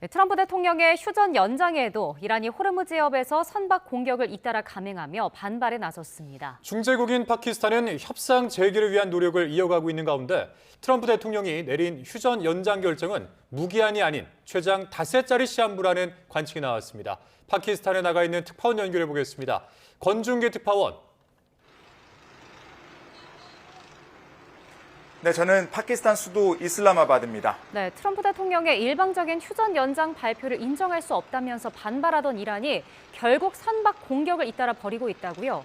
네, 트럼프 대통령의 휴전 연장에도 이란이 호르무즈 해협에서 선박 공격을 잇따라 감행하며 반발에 나섰습니다. 중재국인 파키스탄은 협상 재개를 위한 노력을 이어가고 있는 가운데 트럼프 대통령이 내린 휴전 연장 결정은 무기한이 아닌 최장 닷새짜리 시한부라는 관측이 나왔습니다. 파키스탄에 나가 있는 특파원 연결해 보겠습니다. 권중기 특파원. 네, 저는 파키스탄 수도 이슬라마바드입니다. 네, 트럼프 대통령의 일방적인 휴전 연장 발표를 인정할 수 없다면서 반발하던 이란이 결국 선박 공격을 잇따라 벌이고 있다고요?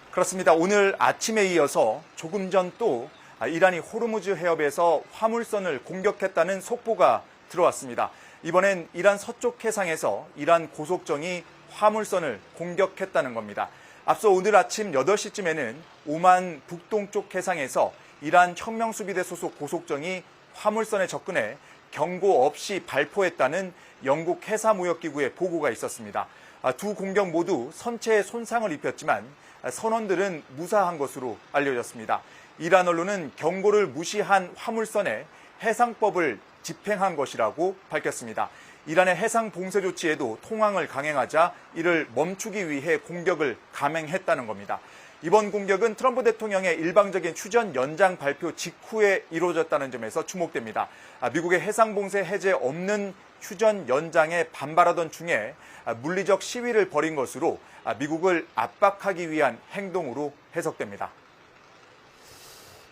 그렇습니다. 오늘 아침에 이어서 조금 전 또 이란이 호르무즈 해협에서 화물선을 공격했다는 속보가 들어왔습니다. 이번엔 이란 서쪽 해상에서 이란 고속정이 화물선을 공격했다는 겁니다. 앞서 오늘 아침 8시쯤에는 오만 북동쪽 해상에서 이란 혁명수비대 소속 고속정이 화물선에 접근해 경고 없이 발포했다는 영국 해사무역기구의 보고가 있었습니다. 두 공격 모두 선체에 손상을 입혔지만 선원들은 무사한 것으로 알려졌습니다. 이란 언론은 경고를 무시한 화물선에 해상법을 집행한 것이라고 밝혔습니다. 이란의 해상 봉쇄 조치에도 통항을 강행하자 이를 멈추기 위해 공격을 감행했다는 겁니다. 이번 공격은 트럼프 대통령의 일방적인 휴전 연장 발표 직후에 이루어졌다는 점에서 주목됩니다. 미국의 해상 봉쇄 해제 없는 휴전 연장에 반발하던 중에 물리적 시위를 벌인 것으로 미국을 압박하기 위한 행동으로 해석됩니다.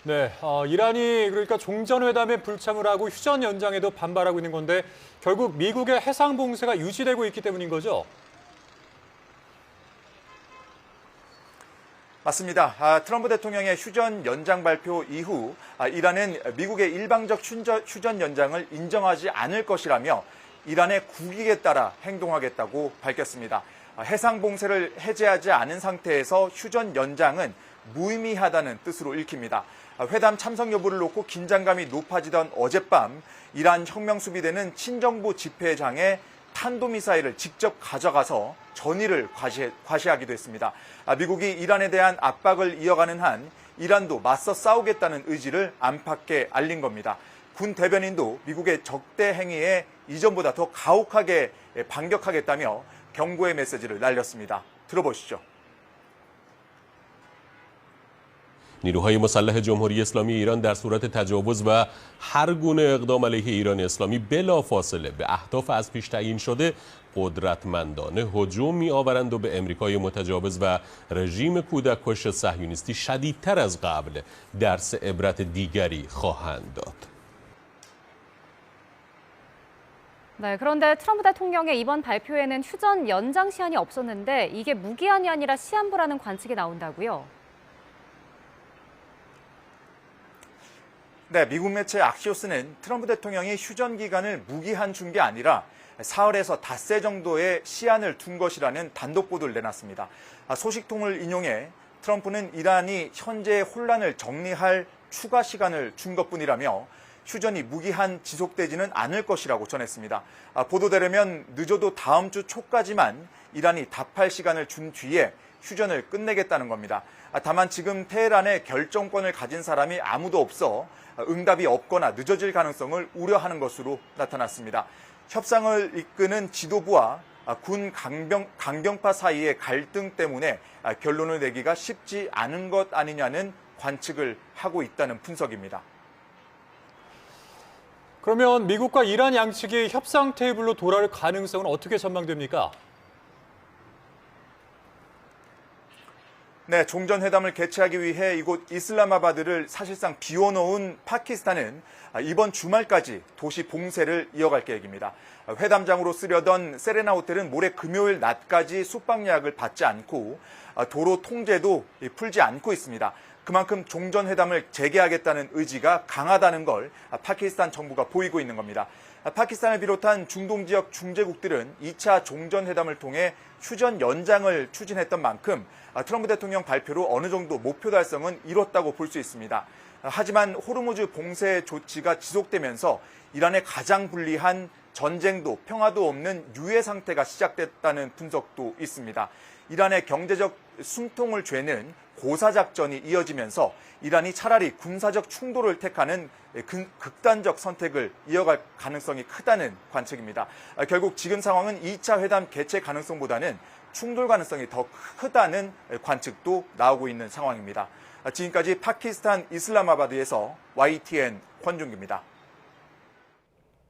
네, 이란이 그러니까 종전회담에 불참을 하고 휴전 연장에도 반발하고 있는 건데 결국 미국의 해상 봉쇄가 유지되고 있기 때문인 거죠? 맞습니다. 트럼프 대통령의 휴전 연장 발표 이후 이란은 미국의 일방적 휴전 연장을 인정하지 않을 것이라며 이란의 국익에 따라 행동하겠다고 밝혔습니다. 해상 봉쇄를 해제하지 않은 상태에서 휴전 연장은 무의미하다는 뜻으로 읽힙니다. 회담 참석 여부를 놓고 긴장감이 높아지던 어젯밤 이란 혁명수비대는 친정부 집회장에 탄도미사일을 직접 가져가서 전의를 과시하기도 했습니다. 미국이 이란에 대한 압박을 이어가는 한 이란도 맞서 싸우겠다는 의지를 안팎에 알린 겁니다. 군 대변인도 미국의 적대 행위에 이전보다 더 가혹하게 반격하겠다며 경고의 메시지를 날렸습니다. 들어보시죠. نیروهای مسلح جمهوری اسلامی ایران در صورت تجاوز و هر گونه اقدام علیه ایران اسلامی بلافاصله به اهداف از پیش تعیین شده قدرتمندانه هجوم می‌آورند و به امریکای متجاوز و رژیم کودککش صهیونیستی شدیدتر از قبل درس عبرت دیگری خواهند داد. 네, 그런데 트럼프 대통령의 이번 발표에는 휴전 연장 시한이 없었는데 이게 무기한이 아니라 시한부라는 관측이 나온다고요? 네, 미국 매체 악시오스는 트럼프 대통령이 휴전 기간을 무기한 준 게 아니라 사흘에서 닷새 정도의 시한을 둔 것이라는 단독 보도를 내놨습니다. 소식통을 인용해 트럼프는 이란이 현재의 혼란을 정리할 추가 시간을 준 것뿐이라며 휴전이 무기한 지속되지는 않을 것이라고 전했습니다. 보도되려면 늦어도 다음 주 초까지만 이란이 답할 시간을 준 뒤에 휴전을 끝내겠다는 겁니다. 다만 지금 테헤란에 결정권을 가진 사람이 아무도 없어 응답이 없거나 늦어질 가능성을 우려하는 것으로 나타났습니다. 협상을 이끄는 지도부와 군 강경파 사이의 갈등 때문에 결론을 내기가 쉽지 않은 것 아니냐는 관측을 하고 있다는 분석입니다. 그러면 미국과 이란 양측이 협상 테이블로 돌아올 가능성은 어떻게 전망됩니까? 네, 종전회담을 개최하기 위해 이곳 이슬라마바드를 사실상 비워놓은 파키스탄은 이번 주말까지 도시 봉쇄를 이어갈 계획입니다. 회담장으로 쓰려던 세레나 호텔은 모레 금요일 낮까지 숙박 예약을 받지 않고 도로 통제도 풀지 않고 있습니다. 그만큼 종전회담을 재개하겠다는 의지가 강하다는 걸 파키스탄 정부가 보이고 있는 겁니다. 파키스탄을 비롯한 중동 지역 중재국들은 2차 종전회담을 통해 휴전 연장을 추진했던 만큼 트럼프 대통령 발표로 어느 정도 목표 달성은 이뤘다고 볼 수 있습니다. 하지만 호르무즈 봉쇄 조치가 지속되면서 이란에 가장 불리한 전쟁도 평화도 없는 유예 상태가 시작됐다는 분석도 있습니다. 이란의 경제적 숨통을 죄는 고사작전이 이어지면서 이란이 차라리 군사적 충돌을 택하는 극단적 선택을 이어갈 가능성이 크다는 관측입니다. 결국 지금 상황은 2차 회담 개최 가능성보다는 충돌 가능성이 더 크다는 관측도 나오고 있는 상황입니다. 지금까지 파키스탄 이슬라마바드에서 YTN 권준기입니다.